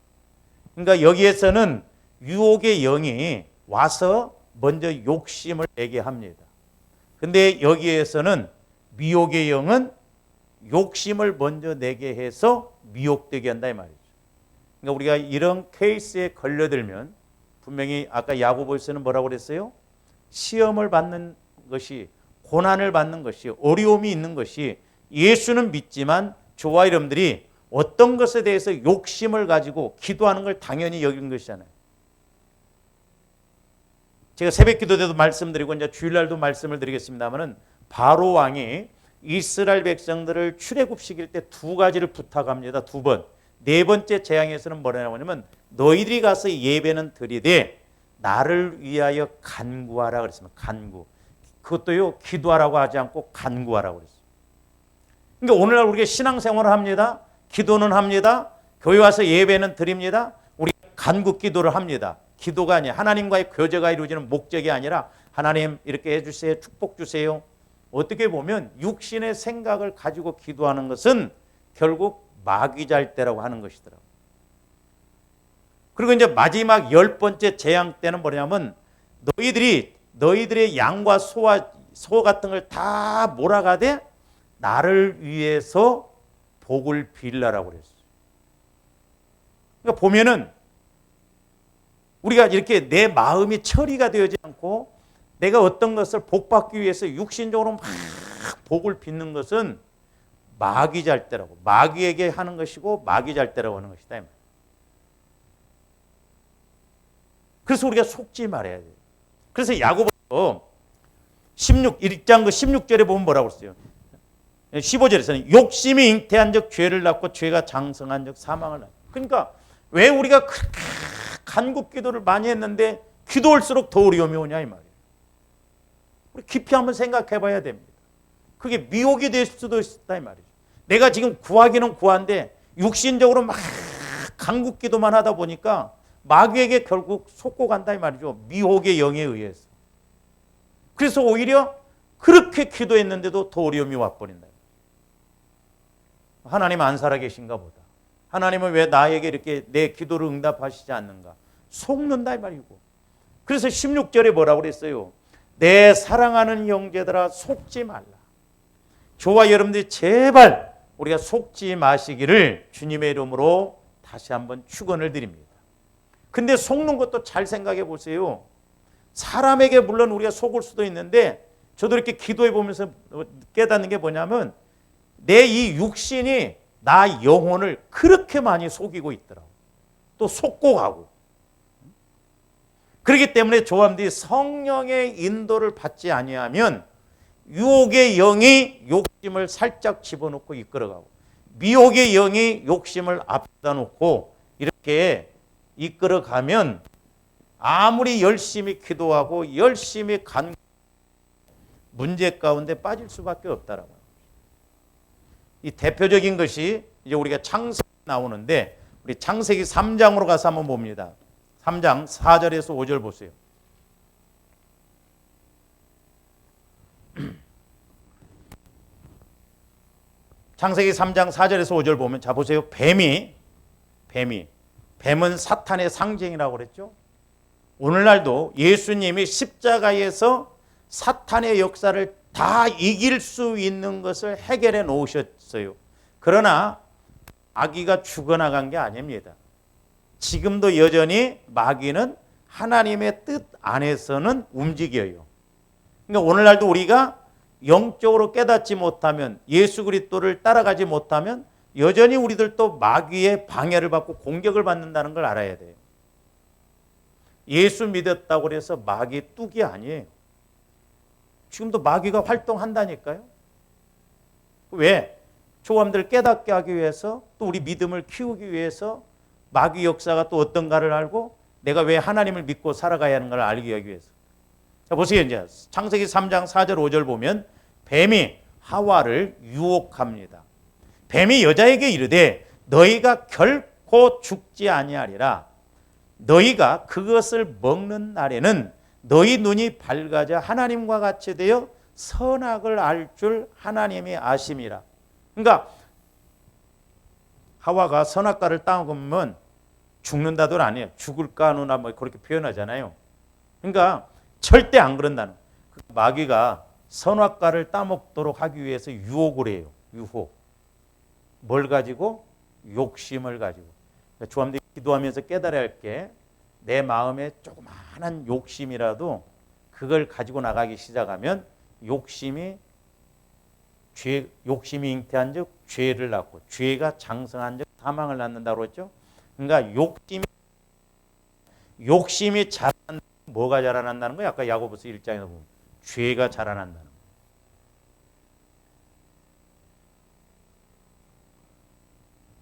그러니까 여기에서는 유혹의 영이 와서 먼저 욕심을 내게 합니다. 근데 여기에서는 미혹의 영은 욕심을 먼저 내게 해서 미혹되게 한다 이 말이죠. 그러니까 우리가 이런 케이스에 걸려들면 분명히 아까 야고보서는 뭐라고 그랬어요? 시험을 받는 것이 고난을 받는 것이 어려움이 있는 것이 예수는 믿지만 저와 여러분들이 어떤 것에 대해서 욕심을 가지고 기도하는 걸 당연히 여긴 것이잖아요. 제가 새벽 기도 때도 말씀드리고 이제 주일날도 말씀을 드리겠습니다만은 바로 왕이 이스라엘 백성들을 출애굽시킬 때 두 가지를 부탁합니다. 두 번. 네 번째 재앙에서는 뭐라고 하냐면 너희들이 가서 예배는 드리되 나를 위하여 간구하라 그랬습니다. 간구. 그것도요 기도하라고 하지 않고 간구하라고 그랬어요. 그러니까 오늘날 우리가 신앙생활을 합니다. 기도는 합니다. 교회 와서 예배는 드립니다. 우리 간구 기도를 합니다. 기도가 아니라 하나님과의 교제가 이루어지는 목적이 아니라 하나님 이렇게 해주세요. 축복 주세요. 어떻게 보면 육신의 생각을 가지고 기도하는 것은 결국 마귀잘대라고 하는 것이더라고요. 그리고 이제 마지막 10번째 재앙 때는 뭐냐면 너희들의 양과 소 같은 걸 다 몰아가되 나를 위해서 복을 빌라라고 그랬어요. 그러니까 보면은 우리가 이렇게 내 마음이 처리가 되지 않고 내가 어떤 것을 복받기 위해서 육신적으로 막 복을 빚는 것은 마귀잘대라고 마귀에게 하는 것이고 마귀잘대라고 하는 것이다. 그래서 우리가 속지 말아야 돼요. 그래서 야고보서 1장 16절에 보면 뭐라고 했어요? 15절에서는 욕심이 잉태한 적 죄를 낳고 죄가 장성한 적 사망을 낳고. 그러니까 왜 우리가 그렇게 간구 기도를 많이 했는데 기도할수록 더 어려움이 오냐 이 말이에요. 우리 깊이 한번 생각해 봐야 됩니다. 그게 미혹이 될 수도 있다 이 말이죠. 내가 지금 구하기는 구한데 육신적으로 막 간구 기도만 하다 보니까 마귀에게 결국 속고 간다 이 말이죠. 미혹의 영에 의해서. 그래서 오히려 그렇게 기도했는데도 더 어려움이 와버린다. 하나님 안 살아계신가 보다. 하나님은 왜 나에게 이렇게 내 기도를 응답하시지 않는가. 속는다 이 말이고. 그래서 16절에 뭐라고 그랬어요? 내 사랑하는 형제들아 속지 말라. 저와 여러분들이 제발 우리가 속지 마시기를 주님의 이름으로 다시 한번 축원을 드립니다. 근데 속는 것도 잘 생각해 보세요. 사람에게 물론 우리가 속을 수도 있는데 저도 이렇게 기도해 보면서 깨닫는 게 뭐냐면 내 이 육신이 나 영혼을 그렇게 많이 속이고 있더라고. 또 속고 가고. 그렇기 때문에 조함들이 성령의 인도를 받지 아니하면 유혹의 영이 욕심을 살짝 집어넣고 이끌어가고 미혹의 영이 욕심을 앞에다 놓고 이렇게 이끌어가면 아무리 열심히 기도하고 열심히 간 문제 가운데 빠질 수밖에 없다라고요. 이 대표적인 것이 이제 우리가 창세기 나오는데 우리 창세기 3장으로 가서 한번 봅니다. 3장 4절에서 5절 보세요. 창세기 3장 4절에서 5절 보면 자 보세요. 뱀은 사탄의 상징이라고 그랬죠. 오늘날도 예수님이 십자가에서 사탄의 역사를 다 이길 수 있는 것을 해결해 놓으셨어요. 그러나 마귀가 죽어나간 게 아닙니다. 지금도 여전히 마귀는 하나님의 뜻 안에서는 움직여요. 그러니까 오늘날도 우리가 영적으로 깨닫지 못하면 예수 그리스도를 따라가지 못하면 여전히 우리들도 마귀의 방해를 받고 공격을 받는다는 걸 알아야 돼요. 예수 믿었다고 해서 마귀 뚝이 아니에요. 지금도 마귀가 활동한다니까요. 왜? 조감들을 깨닫게 하기 위해서 또 우리 믿음을 키우기 위해서 마귀 역사가 또 어떤가를 알고 내가 왜 하나님을 믿고 살아가야 하는 걸 알게 하기 위해서. 자 보세요. 이제 창세기 3장 4절 5절 보면 뱀이 하와를 유혹합니다. 뱀이 여자에게 이르되 너희가 결코 죽지 아니하리라. 너희가 그것을 먹는 날에는 너희 눈이 밝아져 하나님과 같이 되어 선악을 알 줄 하나님이 아심이라. 그러니까 하와가 선악과를 따먹으면 죽는다도 아니에요. 죽을까 누나 뭐 그렇게 표현하잖아요. 그러니까 절대 안 그런다는. 마귀가 선악과를 따먹도록 하기 위해서 유혹을 해요. 유혹. 뭘 가지고? 욕심을 가지고. 조함들이 기도하면서 깨달아야 할 게 내 마음에 조그마한 욕심이라도 그걸 가지고 나가기 시작하면 욕심이 잉태한 즉 죄를 낳고 죄가 장성한 즉 사망을 낳는다고 했죠. 그러니까 욕심이 자라난다는 뭐가 자라난다는 거예요? 아까 야고보서 1장에서 보면 죄가 자라난다는 거예요.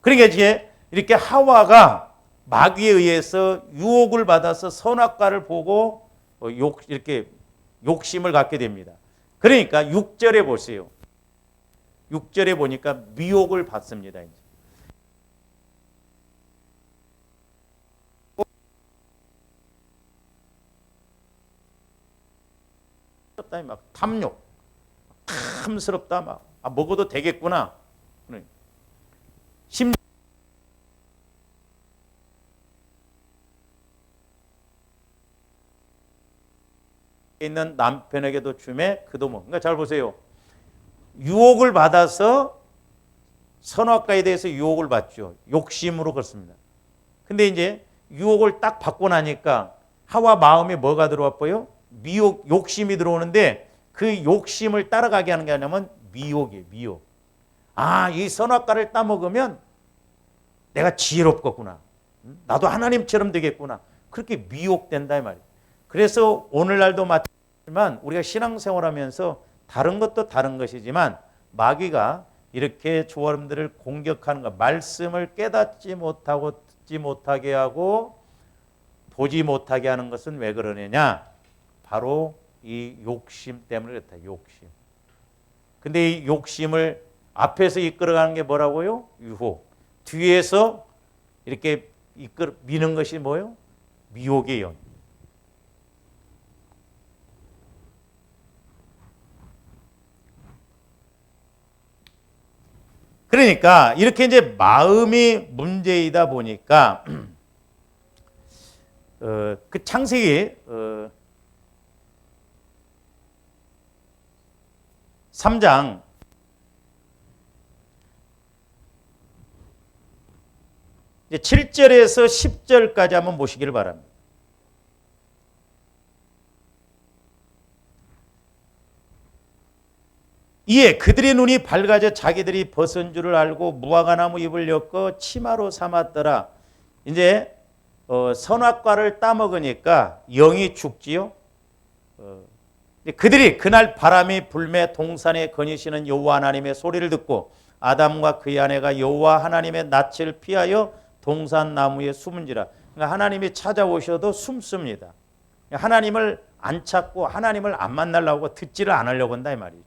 그러니까 이제 이렇게 하와가 마귀에 의해서 유혹을 받아서 선악과를 보고 이렇게 욕심을 갖게 됩니다. 그러니까 6절에 보세요. 6절에 보니까 미혹을 받습니다. 이제. 막 탐욕, 탐스럽다 막 먹어도 되겠구나. 있는 남편에게도 주매 그도 먹. 그러니까 잘 보세요. 유혹을 받아서 선악과에 대해서 유혹을 받죠. 욕심으로 그렇습니다. 근데 이제 유혹을 딱 받고 나니까 하와 마음에 뭐가 들어왔고요? 미혹, 욕심이 들어오는데 그 욕심을 따라가게 하는 게 아니면 미혹이에요. 미혹. 아, 이 선악과를 따먹으면 내가 지혜롭겠구나. 나도 하나님처럼 되겠구나. 그렇게 미혹된다 이 말이에요. 그래서 오늘날도 마찬가지지만 우리가 신앙생활하면서 다른 것도 다른 것이지만 마귀가 이렇게 조화름들을 공격하는 것, 말씀을 깨닫지 못하고 듣지 못하게 하고 보지 못하게 하는 것은 왜 그러느냐? 바로 이 욕심 때문에 그렇다. 욕심. 근데 이 욕심을 앞에서 이끌어가는 게 뭐라고요? 유혹. 뒤에서 이렇게 미는 것이 뭐예요? 미혹이에요. 그러니까 이렇게 이제 마음이 문제이다 보니까 그 창세기 3장 7절에서 10절까지 한번 보시기를 바랍니다. 이에 그들의 눈이 밝아져 자기들이 벗은 줄을 알고 무화과나무 잎을 엮어 치마로 삼았더라. 이제 선악과를 따먹으니까 영이 죽지요. 그들이 그날 바람이 불매 동산에 거니시는 여호와 하나님의 소리를 듣고 아담과 그의 아내가 여호와 하나님의 낯을 피하여 동산 나무에 숨은지라. 그러니까 하나님이 찾아오셔도 숨습니다. 하나님을 안 찾고 하나님을 안 만나려고 듣지를 않으려고 한다 이 말이죠.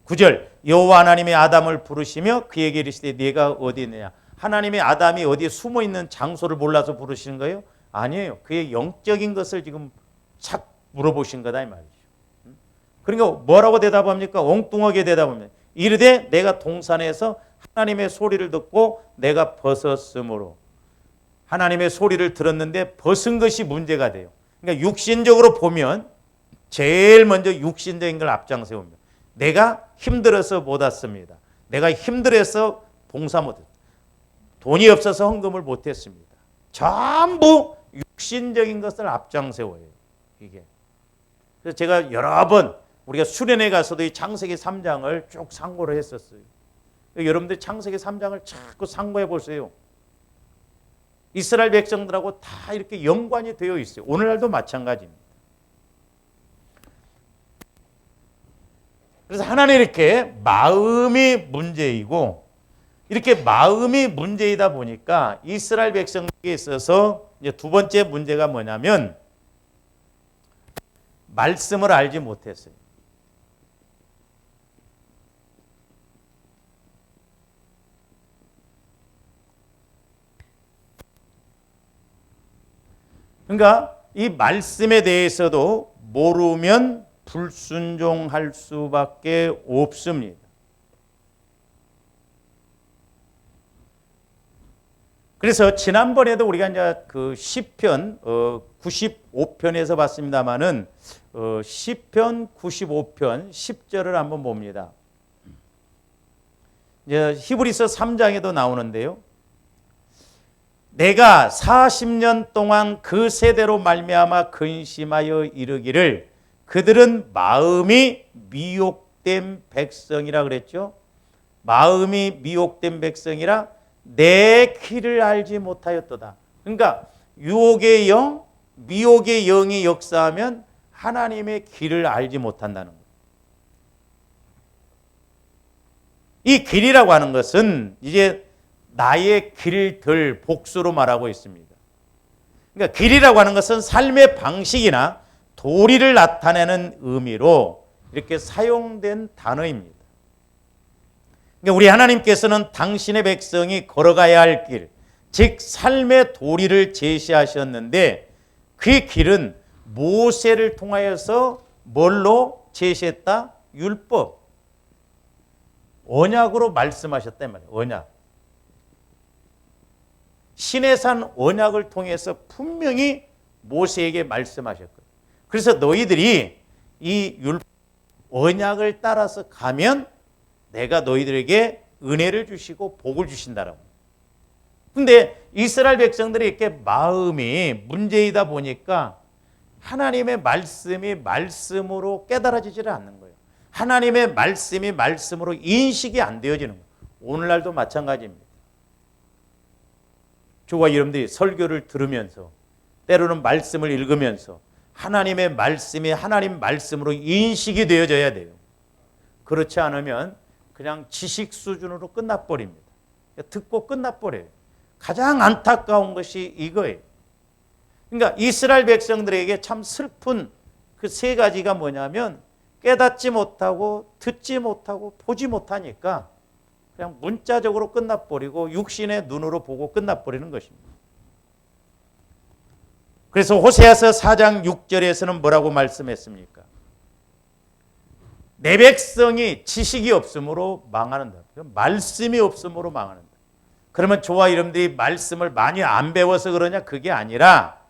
9절 여호와 하나님이 아담을 부르시며 그에게 이르시되 네가 어디 있느냐. 하나님이 아담이 어디에 숨어 있는 장소를 몰라서 부르시는 거예요? 아니에요. 그의 영적인 것을 지금 착 물어보신 거다 이 말이죠. 그러니까 뭐라고 대답합니까? 엉뚱하게 대답합니다. 이르되 내가 동산에서 하나님의 소리를 듣고 내가 벗었으므로. 하나님의 소리를 들었는데 벗은 것이 문제가 돼요. 그러니까 육신적으로 보면 제일 먼저 육신적인 걸 앞장세웁니다. 내가 힘들어서 못 왔습니다. 내가 힘들어서 봉사 못했습니다. 돈이 없어서 헌금을 못했습니다. 전부 육신적인 것을 앞장세워요. 이게. 그래서 제가 여러 번 우리가 수련회 가서도 이 창세기 3장을 쭉 상고를 했었어요. 여러분들 창세기 3장을 자꾸 상고해 보세요. 이스라엘 백성들하고 다 이렇게 연관이 되어 있어요. 오늘날도 마찬가지입니다. 그래서 하나는 이렇게 마음이 문제이고 이렇게 마음이 문제이다 보니까 이스라엘 백성에게 있어서 이제 두 번째 문제가 뭐냐면 말씀을 알지 못했어요. 그러니까 이 말씀에 대해서도 모르면 불순종할 수밖에 없습니다. 그래서 지난번에도 우리가 이제 그 시편 95편에서 봤습니다만은 시편 95편 10절을 한번 봅니다. 이제 히브리서 3장에도 나오는데요. 내가 40년 동안 그 세대로 말미암아 근심하여 이르기를 그들은 마음이 미혹된 백성이라 그랬죠. 마음이 미혹된 백성이라 내 길을 알지 못하였도다. 그러니까 유혹의 영, 미혹의 영이 역사하면 하나님의 길을 알지 못한다는 거예요. 이 길이라고 하는 것은 이제 나의 길들 복수로 말하고 있습니다. 그러니까 길이라고 하는 것은 삶의 방식이나 도리를 나타내는 의미로 이렇게 사용된 단어입니다. 그러니까 우리 하나님께서는 당신의 백성이 걸어가야 할 길, 즉 삶의 도리를 제시하셨는데 그 길은 모세를 통하여서 뭘로 제시했다? 율법, 언약으로 말씀하셨단 말이에요. 언약. 시내산 언약을 통해서 분명히 모세에게 말씀하셨거든요. 그래서 너희들이 이 언약을 따라서 가면 내가 너희들에게 은혜를 주시고 복을 주신다라고. 근데 이스라엘 백성들이 이렇게 마음이 문제이다 보니까 하나님의 말씀이 말씀으로 깨달아지지를 않는 거예요. 하나님의 말씀이 말씀으로 인식이 안 되어지는 거예요. 오늘날도 마찬가지입니다. 저와 여러분들이 설교를 들으면서 때로는 말씀을 읽으면서 하나님의 말씀이 하나님 말씀으로 인식이 되어져야 돼요. 그렇지 않으면 그냥 지식 수준으로 끝나버립니다. 듣고 끝나버려요. 가장 안타까운 것이 이거예요. 그러니까 이스라엘 백성들에게 참 슬픈 그 세 가지가 뭐냐면 깨닫지 못하고 듣지 못하고 보지 못하니까 그냥 문자적으로 끝나버리고 육신의 눈으로 보고 끝나버리는 것입니다. 그래서 호세아서 4장 6절에서는 뭐라고 말씀했습니까? 내 백성이 지식이 없으므로 망하는다. 말씀이 없으므로 망하는다. 그러면 저와 여러분들이 말씀을 많이 안 배워서 그러냐? 그게 아니라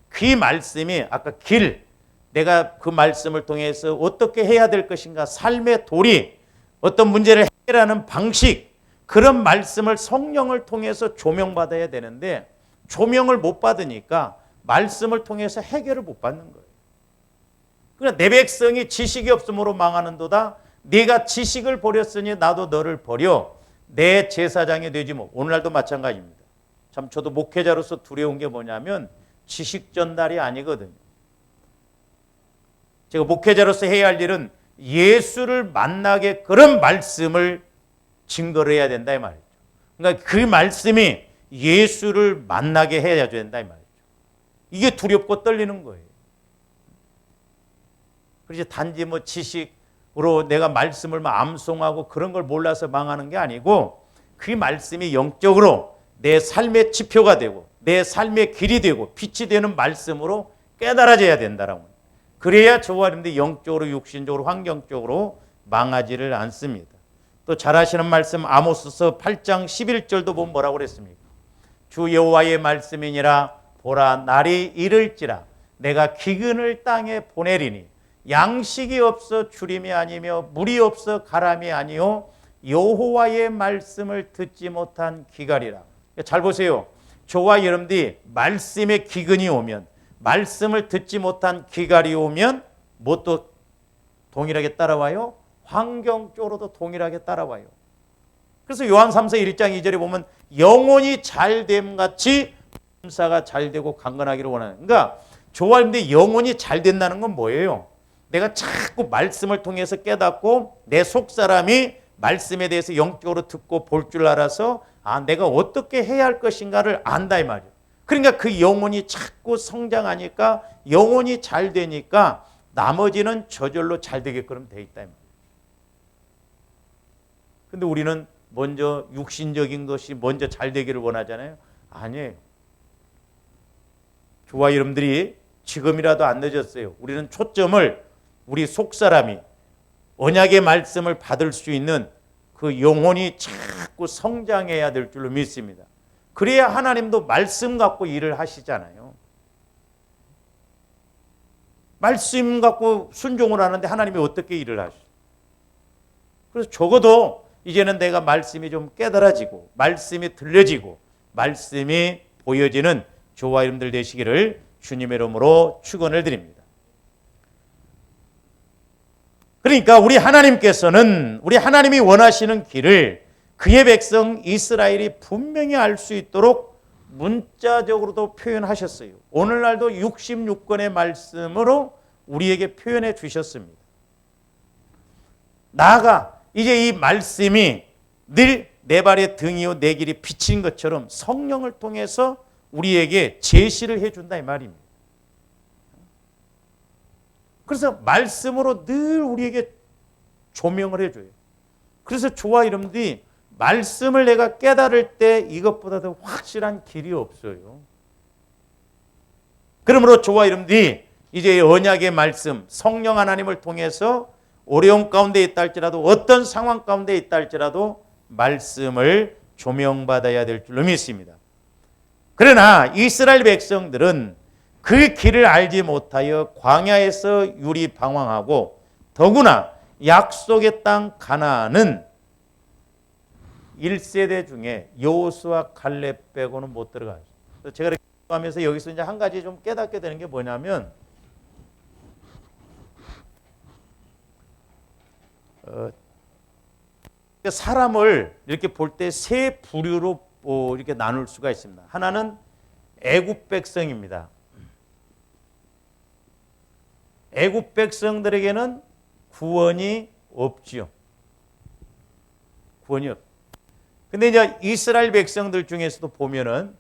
그 말씀이 아까 길, 내가 그 말씀을 통해서 어떻게 해야 될 것인가, 삶의 도리, 어떤 문제를 해결하는 방식, 그런 말씀을 성령을 통해서 조명받아야 되는데 조명을 못 받으니까 말씀을 통해서 해결을 못 받는 거예요. 그러니까 내 백성이 지식이 없으므로 망하는도다. 네가 지식을 버렸으니 나도 너를 버려 내 제사장이 되지 뭐. 오늘날도 마찬가지입니다. 참 저도 목회자로서 두려운 게 뭐냐면 지식 전달이 아니거든요. 제가 목회자로서 해야 할 일은 예수를 만나게 그런 말씀을 증거를 해야 된다 이 말이죠. 그러니까 그 말씀이 예수를 만나게 해야 된다 이 말이죠. 이게 두렵고 떨리는 거예요. 그래서 단지 뭐 지식으로 내가 말씀을 암송하고 그런 걸 몰라서 망하는 게 아니고 그 말씀이 영적으로 내 삶의 지표가 되고 내 삶의 길이 되고 빛이 되는 말씀으로 깨달아져야 된다라고. 그래야 저와 여러분들이 영적으로 육신적으로 환경적으로 망하지를 않습니다. 또 잘 아시는 말씀 아모스서 8장 11절도 보면 뭐라고 그랬습니까? 주 여호와의 말씀이니라 보라 날이 이를지라 내가 기근을 땅에 보내리니 양식이 없어 주림이 아니며 물이 없어 가람이 아니요 여호와의 말씀을 듣지 못한 기갈이라. 잘 보세요. 저와 여러분들이 말씀의 기근이 오면 말씀을 듣지 못한 기갈이 오면 뭣도 동일하게 따라와요? 환경적으로도 동일하게 따라와요. 그래서 요한 3서 1장 2절에 보면 영혼이 잘됨 같이 몸사가 잘되고 강건하기를 원하는. 그러니까 저와 여러분들이 영혼이 잘 된다는 건 뭐예요? 내가 자꾸 말씀을 통해서 깨닫고 내 속사람이 말씀에 대해서 영적으로 듣고 볼 줄 알아서 내가 어떻게 해야 할 것인가를 안다 이 말이에요. 그러니까 그 영혼이 자꾸 성장하니까 영혼이 잘 되니까 나머지는 저절로 잘 되게끔 돼 있다 이 말이에요. 근데 우리는 먼저 육신적인 것이 먼저 잘 되기를 원하잖아요. 아니에요. 저와 여러분들이 지금이라도 안 늦었어요. 우리는 초점을 우리 속사람이 언약의 말씀을 받을 수 있는 그 영혼이 자꾸 성장해야 될 줄로 믿습니다. 그래야 하나님도 말씀 갖고 일을 하시잖아요. 말씀 갖고 순종을 하는데 하나님이 어떻게 일을 하시죠? 그래서 적어도 이제는 내가 말씀이 좀 깨달아지고 말씀이 들려지고 말씀이 보여지는 저와 여러분들 되시기를 주님의 이름으로 축원을 드립니다. 그러니까 우리 하나님께서는 우리 하나님이 원하시는 길을 그의 백성 이스라엘이 분명히 알 수 있도록 문자적으로도 표현하셨어요. 오늘날도 66권의 말씀으로 우리에게 표현해 주셨습니다. 나아가 이제 이 말씀이 늘 내 발의 등이요 내 길이 빛인 것처럼 성령을 통해서 우리에게 제시를 해준다 이 말입니다. 그래서 말씀으로 늘 우리에게 조명을 해줘요. 그래서 저와 여러분들이 말씀을 내가 깨달을 때 이것보다 더 확실한 길이 없어요. 그러므로 저와 여러분들이 이제 언약의 말씀, 성령 하나님을 통해서 어려운 가운데 있다 할지라도 어떤 상황 가운데 있다 할지라도 말씀을 조명받아야 될 줄로 믿습니다. 그러나 이스라엘 백성들은 그 길을 알지 못하여 광야에서 유리방황하고 더구나 약속의 땅 가나안은 1세대 중에 여호수아 갈렙 빼고는 못 들어가요. 제가 이렇게 하면서 여기서 이제 한 가지 좀 깨닫게 되는 게 뭐냐면 사람을 이렇게 볼 때 세 부류로 이렇게 나눌 수가 있습니다. 하나는 애굽 백성입니다. 애굽 백성들에게는 구원이 없지요. 구원이 없. 근데 이제 이스라엘 백성들 중에서도 보면은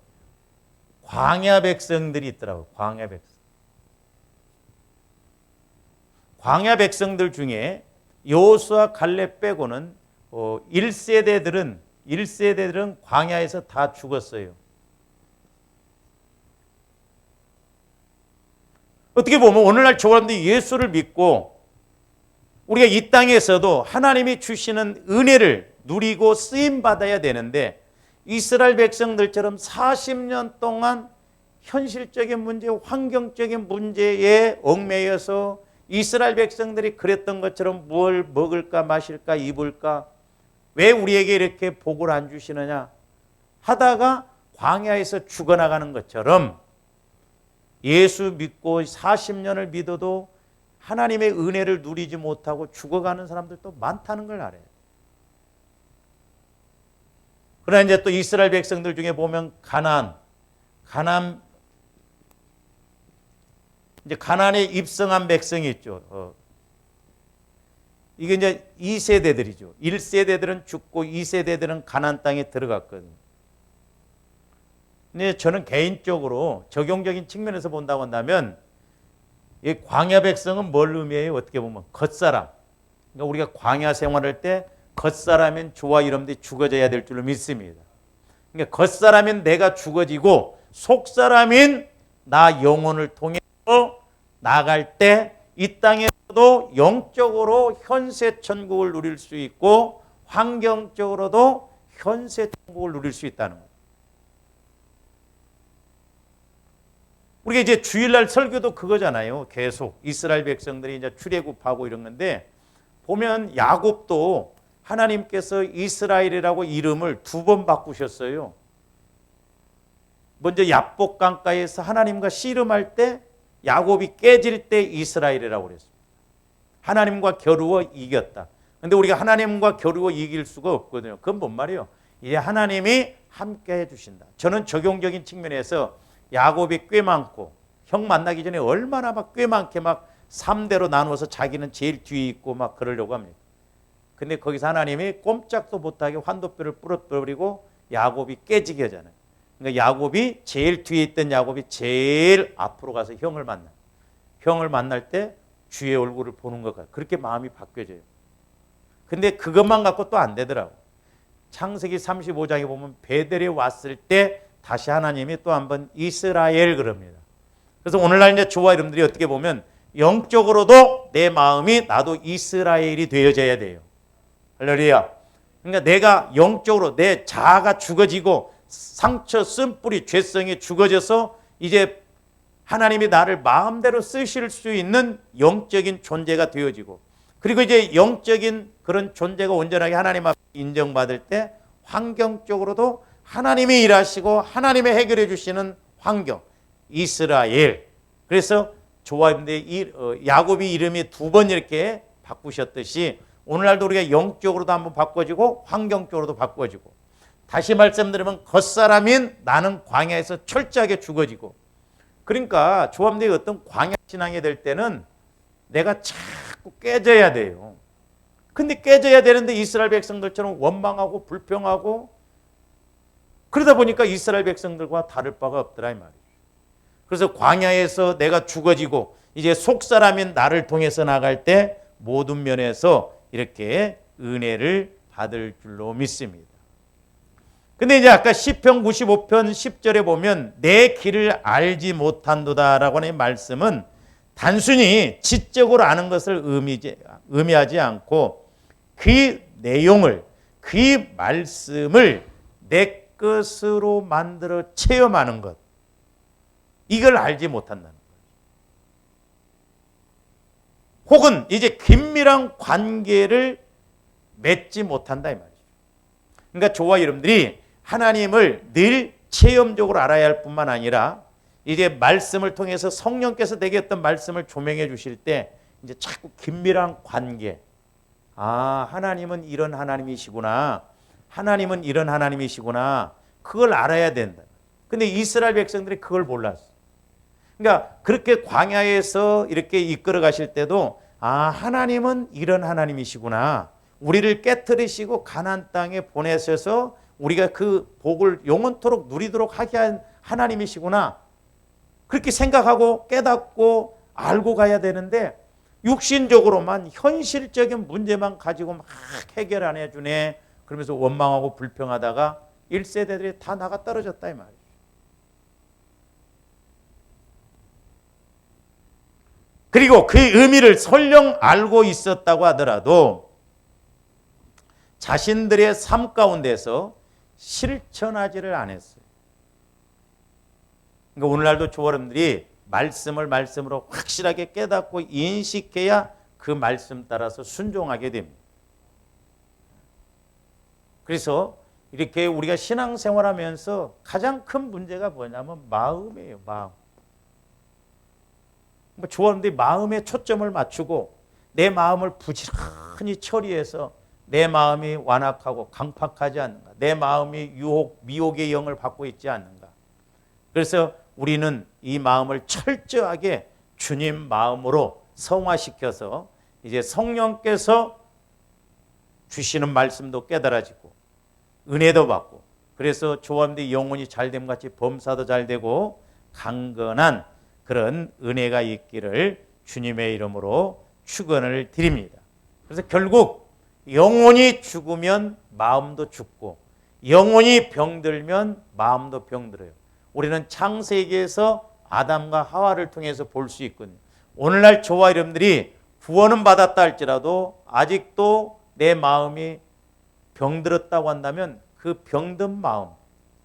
광야 백성들이 있더라고요. 광야 백성. 광야 백성들 중에 여호수아 갈렙 빼고는 1세대들은 광야에서 다 죽었어요. 어떻게 보면 오늘날 저 사람들이 예수를 믿고 우리가 이 땅에서도 하나님이 주시는 은혜를 누리고 쓰임 받아야 되는데 이스라엘 백성들처럼 40년 동안 현실적인 문제, 환경적인 문제에 얽매여서 이스라엘 백성들이 그랬던 것처럼 뭘 먹을까 마실까 입을까 왜 우리에게 이렇게 복을 안 주시느냐 하다가 광야에서 죽어나가는 것처럼 예수 믿고 40년을 믿어도 하나님의 은혜를 누리지 못하고 죽어가는 사람들도 많다는 걸 알아요. 그러나 이제 또 이스라엘 백성들 중에 보면 가나안에 입성한 백성이 있죠. 이게 이제 2세대들이죠. 1세대들은 죽고 2세대들은 가나안 땅에 들어갔거든요. 근데 저는 개인적으로 적용적인 측면에서 본다고 한다면 이 광야 백성은 뭘 의미해요? 어떻게 보면 겉사람. 그러니까 우리가 광야 생활할 때 겉사람인 저와 여러분들이 죽어져야 될 줄로 믿습니다. 그러니까 겉사람인 내가 죽어지고 속사람인 나 영혼을 통해서 나갈 때 이 땅에서도 영적으로 현세 천국을 누릴 수 있고 환경적으로도 현세 천국을 누릴 수 있다는 거예요. 우리가 이제 주일날 설교도 그거잖아요. 계속 이스라엘 백성들이 이제 출애굽하고 이런 건데 보면 야곱도 하나님께서 이스라엘이라고 이름을 2번 바꾸셨어요. 먼저 야복 강가에서 하나님과 씨름할 때 야곱이 깨질 때 이스라엘이라고 그랬습니다. 하나님과 겨루어 이겼다. 근데 우리가 하나님과 겨루어 이길 수가 없거든요. 그건 뭔 말이에요? 이제 하나님이 함께 해주신다. 저는 적용적인 측면에서 야곱이 꽤 많고 형 만나기 전에 얼마나 막 꽤 많게 막 3대로 나누어서 자기는 제일 뒤에 있고 막 그러려고 합니다. 근데 거기서 하나님이 꼼짝도 못하게 환도뼈를 부러뜨리고 야곱이 깨지게 하잖아요. 그러니까 야곱이 제일 뒤에 있던 야곱이 제일 앞으로 가서 형을 만나. 형을 만날 때 주의 얼굴을 보는 것 같아요. 그렇게 마음이 바뀌어져요. 근데 그것만 갖고 또 안 되더라고. 창세기 35장에 보면 베델에 왔을 때 다시 하나님이 또 한번 이스라엘 그럽니다. 그래서 오늘날 이제 저와 여러분들이 어떻게 보면 영적으로도 내 마음이 나도 이스라엘이 되어져야 돼요. 할렐루야. 그러니까 내가 영적으로 내 자아가 죽어지고 상처, 쓴뿌리, 죄성이 죽어져서 이제 하나님이 나를 마음대로 쓰실 수 있는 영적인 존재가 되어지고 그리고 이제 영적인 그런 존재가 온전하게 하나님 앞에 인정받을 때 환경적으로도 하나님이 일하시고 하나님이 해결해 주시는 환경, 이스라엘. 그래서 저와 여러분들 야곱이 이름이 2번 이렇게 바꾸셨듯이 오늘날도 우리가 영적으로도 한번 바꿔지고 환경적으로도 바꿔지고 다시 말씀드리면 겉사람인 나는 광야에서 철저하게 죽어지고 그러니까 저와 여러분들이 어떤 광야 신앙이 될 때는 내가 자꾸 깨져야 돼요. 근데 깨져야 되는데 이스라엘 백성들처럼 원망하고 불평하고 그러다 보니까 이스라엘 백성들과 다를 바가 없더라 이 말이에요. 그래서 광야에서 내가 죽어지고 이제 속사람인 나를 통해서 나갈 때 모든 면에서 이렇게 은혜를 받을 줄로 믿습니다. 근데 이제 아까 시편 95편 10절에 보면 내 길을 알지 못한도다라고 하는 말씀은 단순히 지적으로 아는 것을 의미하지 않고 그 내용을 그 말씀을 내 것으로 만들어 체험하는 것 이걸 알지 못한다는 거예요. 혹은 이제 긴밀한 관계를 맺지 못한다 이 말이죠. 그러니까 저와 여러분들이 하나님을 늘 체험적으로 알아야 할 뿐만 아니라 이제 말씀을 통해서 성령께서 내게 어떤 말씀을 조명해 주실 때 이제 자꾸 긴밀한 관계. 아, 하나님은 이런 하나님이시구나. 하나님은 이런 하나님이시구나. 그걸 알아야 된다. 근데 이스라엘 백성들이 그걸 몰랐어. 그러니까 그렇게 광야에서 이렇게 이끌어 가실 때도 아, 하나님은 이런 하나님이시구나. 우리를 깨트리시고 가나안 땅에 보내셔서 우리가 그 복을 영원토록 누리도록 하게 한 하나님이시구나. 그렇게 생각하고 깨닫고 알고 가야 되는데 육신적으로만 현실적인 문제만 가지고 막 해결 안 해주네. 그러면서 원망하고 불평하다가 1세대들이 다 나가 떨어졌다 이 말이에요. 그리고 그 의미를 설령 알고 있었다고 하더라도 자신들의 삶 가운데서 실천하지를 않았어요. 그러니까 오늘날도 저와 여러분들이 말씀을 말씀으로 확실하게 깨닫고 인식해야 그 말씀 따라서 순종하게 됩니다. 그래서 이렇게 우리가 신앙생활하면서 가장 큰 문제가 뭐냐면 마음이에요. 마음. 저와 여러분들이 마음에 초점을 맞추고 내 마음을 부지런히 처리해서 내 마음이 완악하고 강팍하지 않는가. 내 마음이 미혹의 영을 받고 있지 않는가. 그래서 우리는 이 마음을 철저하게 주님 마음으로 성화시켜서 이제 성령께서 주시는 말씀도 깨달아지고 은혜도 받고 그래서 조합원들이 영혼이 잘됨 같이 범사도 잘 되고 강건한 그런 은혜가 있기를 주님의 이름으로 축원을 드립니다. 그래서 결국 영혼이 죽으면 마음도 죽고 영혼이 병들면 마음도 병들어요. 우리는 창세기에서 아담과 하와를 통해서 볼 수 있거든요. 오늘날 저와 여러분들이 구원은 받았다 할지라도 아직도 내 마음이 병들었다고 한다면 그 병든 마음,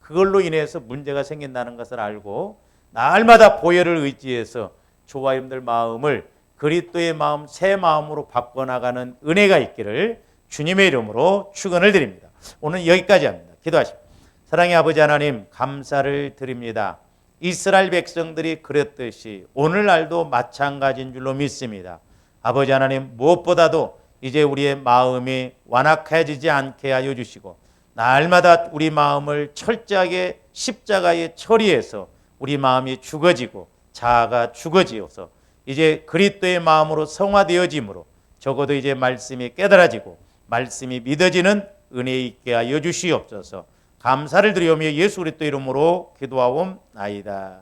그걸로 인해서 문제가 생긴다는 것을 알고 날마다 보혈을 의지해서 저와 여러분들 마음을 그리스도의 마음, 새 마음으로 바꿔나가는 은혜가 있기를 주님의 이름으로 축원을 드립니다. 오늘 여기까지 합니다. 기도하십시오. 사랑의 아버지 하나님, 감사를 드립니다. 이스라엘 백성들이 그랬듯이 오늘날도 마찬가지인 줄로 믿습니다. 아버지 하나님, 무엇보다도 이제 우리의 마음이 완악해지지 않게 하여 주시고 날마다 우리 마음을 철저하게 십자가에 처리해서 우리 마음이 죽어지고 자아가 죽어지어서 이제 그리스도의 마음으로 성화되어짐으로 적어도 이제 말씀이 깨달아지고 말씀이 믿어지는 은혜 있게 하여 주시옵소서. 감사를 드리오며 예수 그리스도 이름으로 기도하옵나이다.